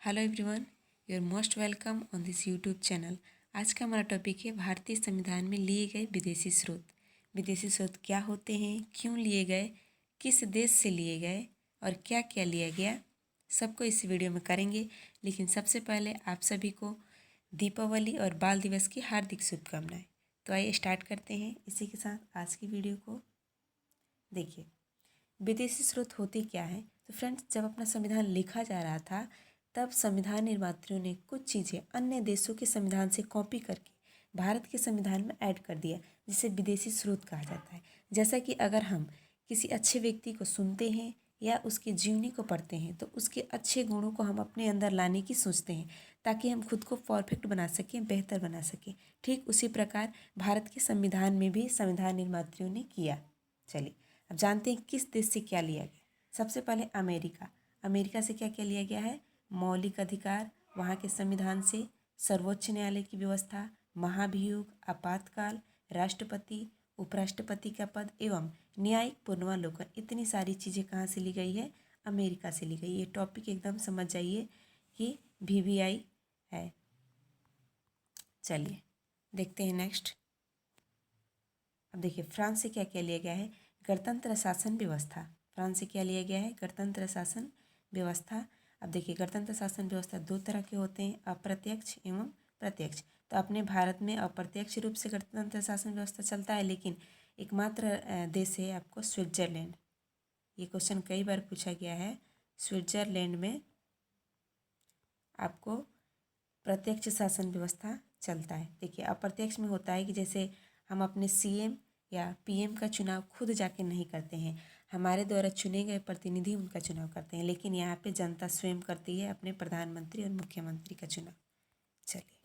Hello everyone, you are most welcome on this YouTube channel. आज का हमारा topic है भारतीय संविधान में लिए गए विदेशी स्रोत। विदेशी स्रोत क्या होते हैं, क्यों लिए गए, किस देश से लिए गए और क्या क्या लिया गया, सबको इस वीडियो में करेंगे। लेकिन सबसे पहले आप सभी को दीपावली और बाल दिवस की हार्दिक शुभकामनाएं। तो आइए स्टार्ट करते हैं इसी के साथ आज की वीडियो को। देखिए, विदेशी स्रोत होते क्या हैं। तो फ्रेंड्स, जब अपना संविधान लिखा जा रहा था तब संविधान निर्माताओं ने कुछ चीज़ें अन्य देशों के संविधान से कॉपी करके भारत के संविधान में ऐड कर दिया, जिसे विदेशी स्रोत कहा जाता है। जैसा कि अगर हम किसी अच्छे व्यक्ति को सुनते हैं या उसकी जीवनी को पढ़ते हैं तो उसके अच्छे गुणों को हम अपने अंदर लाने की सोचते हैं ताकि हम खुद को परफेक्ट बना सकें, बेहतर बना सकें। ठीक उसी प्रकार भारत के संविधान में भी संविधान निर्माताओं ने किया। चलिए अब जानते हैं किस देश से क्या लिया गया। सबसे पहले अमेरिका। अमेरिका से क्या क्या लिया गया है? मौलिक अधिकार, वहाँ के संविधान से सर्वोच्च न्यायालय की व्यवस्था, महाभियोग, आपातकाल, राष्ट्रपति उपराष्ट्रपति का पद एवं न्यायिक पुनर्वलोकन, इतनी सारी चीज़ें कहाँ से ली गई है? अमेरिका से ली गई। ये टॉपिक एकदम समझ जाइए कि VVI है। चलिए देखते हैं नेक्स्ट। अब देखिए, फ्रांस से क्या क्या लिया गया है? गणतंत्र शासन व्यवस्था। फ्रांस से क्या लिया गया है? गणतंत्र शासन व्यवस्था। अब देखिए, गणतंत्र शासन व्यवस्था दो तरह के होते हैं, अप्रत्यक्ष एवं प्रत्यक्ष। तो अपने भारत में अप्रत्यक्ष रूप से गणतंत्र शासन व्यवस्था चलता है, लेकिन एकमात्र देश है आपको स्विट्जरलैंड। ये क्वेश्चन कई बार पूछा गया है। स्विट्जरलैंड में आपको प्रत्यक्ष शासन व्यवस्था चलता है। देखिए, अप्रत्यक्ष में होता है कि जैसे हम अपने CM या PM का चुनाव खुद जाके नहीं करते हैं, हमारे द्वारा चुने गए प्रतिनिधि उनका चुनाव करते हैं, लेकिन यहाँ पे जनता स्वयं करती है अपने प्रधानमंत्री और मुख्यमंत्री का चुनाव। चलिए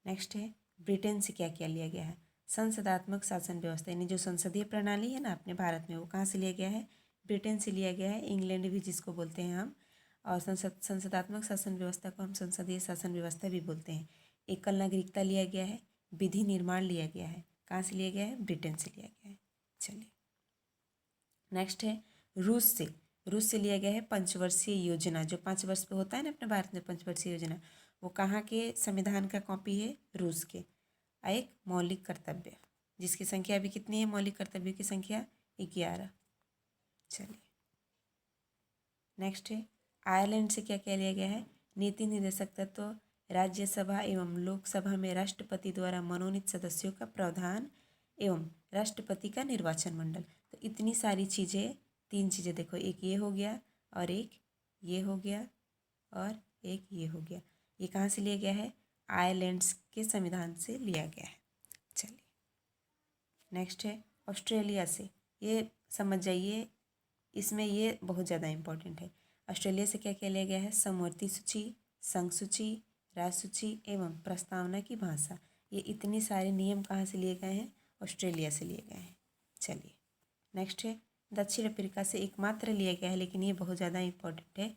नेक्स्ट है, ब्रिटेन से क्या क्या लिया गया है? संसदात्मक शासन व्यवस्था, यानी जो संसदीय प्रणाली है ना अपने भारत में, वो कहाँ से लिया गया है? ब्रिटेन से लिया गया है। इंग्लैंड भी जिसको बोलते हैं हम, और संसदात्मक शासन व्यवस्था को हम संसदीय शासन व्यवस्था भी बोलते हैं। एकल नागरिकता लिया गया है। विधि निर्माण लिया गया है। कहाँ से लिया गया है? ब्रिटेन से लिया गया है। चलिए नेक्स्ट है, रूस से लिया गया है पंचवर्षीय योजना। जो 5 वर्ष पे होता है ना अपने भारत में पंचवर्षीय योजना, वो कहाँ के संविधान का कॉपी है? रूस के। एक मौलिक कर्तव्य, जिसकी संख्या अभी कितनी है? मौलिक कर्तव्यों की संख्या 11। चलिए नेक्स्ट है, आयरलैंड से क्या क्या लिया गया है? नीति निर्देशक तत्व, राज्यसभा एवं लोकसभा में राष्ट्रपति द्वारा मनोनीत सदस्यों का प्रावधान एवं राष्ट्रपति का निर्वाचन मंडल। तो इतनी सारी चीज़ें, 3 चीज़ें देखो, एक ये हो गया और एक ये हो गया और एक ये हो गया। ये कहाँ से लिया गया है? आयरलैंड के संविधान से लिया गया है। चलिए नेक्स्ट है, ऑस्ट्रेलिया से। ये समझ जाइए, इसमें ये बहुत ज़्यादा इम्पोर्टेंट है। ऑस्ट्रेलिया से क्या क्या लिया गया है? समवर्ती सूची, संघ सूची, राज्य सूची एवं प्रस्तावना की भाषा। ये इतने सारे नियम कहाँ से लिए गए हैं? ऑस्ट्रेलिया से लिए गए हैं। चलिए नेक्स्ट है, दक्षिण अफ्रीका से एकमात्र लिया गया है, लेकिन ये बहुत ज़्यादा इम्पोर्टेंट है।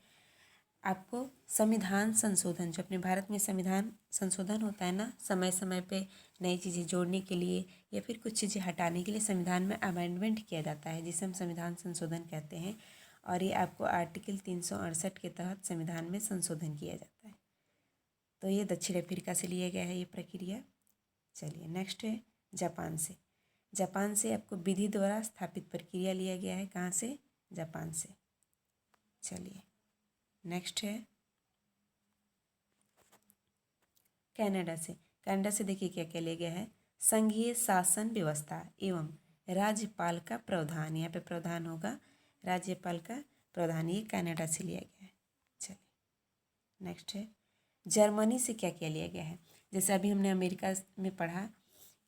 आपको संविधान संशोधन, जो अपने भारत में संविधान संशोधन होता है ना, समय समय पे नई चीज़ें जोड़ने के लिए या फिर कुछ चीज़ें हटाने के लिए संविधान में अमेंडमेंट किया जाता है, जिसे हम संविधान संशोधन कहते हैं। और ये आपको आर्टिकल 368 के तहत संविधान में संशोधन किया जाता है। तो ये दक्षिण अफ्रीका से लिया गया है ये प्रक्रिया। चलिए नेक्स्ट है, जापान से। जापान से आपको विधि द्वारा स्थापित प्रक्रिया लिया गया है। कहाँ से? जापान से। चलिए नेक्स्ट है, कनाडा से। कनाडा से देखिए क्या क्या लिया गया है? संघीय शासन व्यवस्था एवं राज्यपाल का प्रावधान। यहाँ पे प्रावधान होगा राज्यपाल का प्रावधान। ये कनाडा से लिया गया है। चलिए नेक्स्ट है, जर्मनी से क्या क्या लिया गया है? जैसे अभी हमने अमेरिका में पढ़ा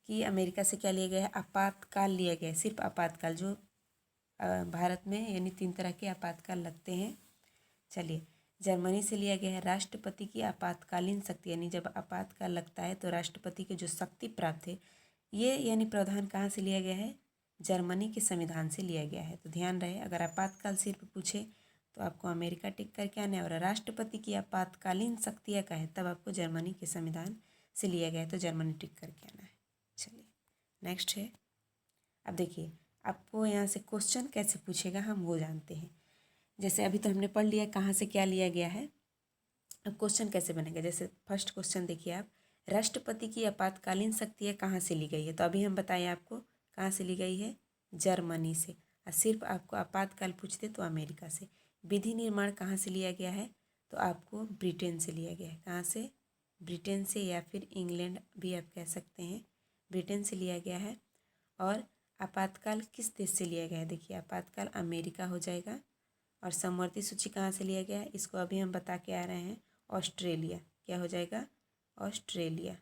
कि अमेरिका से क्या लिया गया है? आपातकाल लिया गया है। सिर्फ आपातकाल, जो भारत में यानी 3 तरह के आपातकाल लगते हैं। चलिए जर्मनी से लिया गया है राष्ट्रपति की आपातकालीन शक्ति, यानी जब आपातकाल लगता है तो राष्ट्रपति की जो शक्ति प्राप्त है, ये यानी प्रावधान कहाँ से लिया गया है? जर्मनी के संविधान से लिया गया है। तो ध्यान रहे, अगर आपातकाल सिर्फ पूछे तो आपको अमेरिका टिक करके आना है, और राष्ट्रपति की आपातकालीन शक्तियाँ का है तब आपको जर्मनी के संविधान से लिया गया है, तो जर्मनी टिक करके आना है। चलिए नेक्स्ट है, अब देखिए आपको यहाँ से क्वेश्चन कैसे पूछेगा हम वो जानते हैं। जैसे अभी तो हमने पढ़ लिया कहाँ से क्या लिया गया है, अब क्वेश्चन कैसे बनेगा, जैसे फर्स्ट क्वेश्चन देखिए आप, राष्ट्रपति की आपातकालीन शक्तियाँ कहाँ से ली गई है, तो अभी हम बताएं आपको कहाँ से ली गई है, जर्मनी से। और सिर्फ आपको आपातकाल पूछते तो अमेरिका से। विधि निर्माण कहाँ से लिया गया है, तो आपको ब्रिटेन से लिया गया है। कहाँ से, ब्रिटेन से, या फिर इंग्लैंड भी आप कह सकते हैं, ब्रिटेन से लिया गया है। और आपातकाल किस देश से लिया गया है, देखिए आपातकाल अमेरिका हो जाएगा। और समवर्ती सूची कहाँ से लिया गया है, इसको अभी हम बता के आ रहे हैं, ऑस्ट्रेलिया। क्या हो जाएगा, ऑस्ट्रेलिया।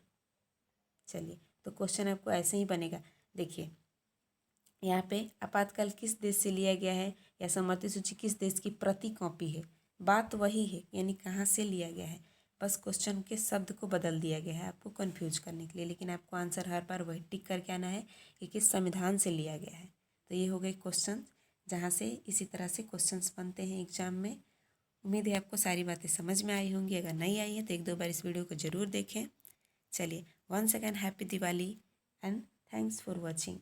चलिए, तो क्वेश्चन आपको ऐसे ही बनेगा। देखिए यहाँ पे आपातकाल किस देश से लिया गया है या समवर्ती सूची किस देश की प्रति कॉपी है, बात वही है, यानी कहाँ से लिया गया है, बस क्वेश्चन के शब्द को बदल दिया गया है आपको कंफ्यूज करने के लिए। लेकिन आपको आंसर हर बार वही टिक करके आना है कि किस संविधान से लिया गया है। तो ये हो गए क्वेश्चन, जहाँ से इसी तरह से क्वेश्चंस बनते हैं एग्जाम में। उम्मीद है आपको सारी बातें समझ में आई होंगी। अगर नहीं आई है तो एक दो बार इस वीडियो को ज़रूर देखें। चलिए, once again happy Diwali and thanks for watching.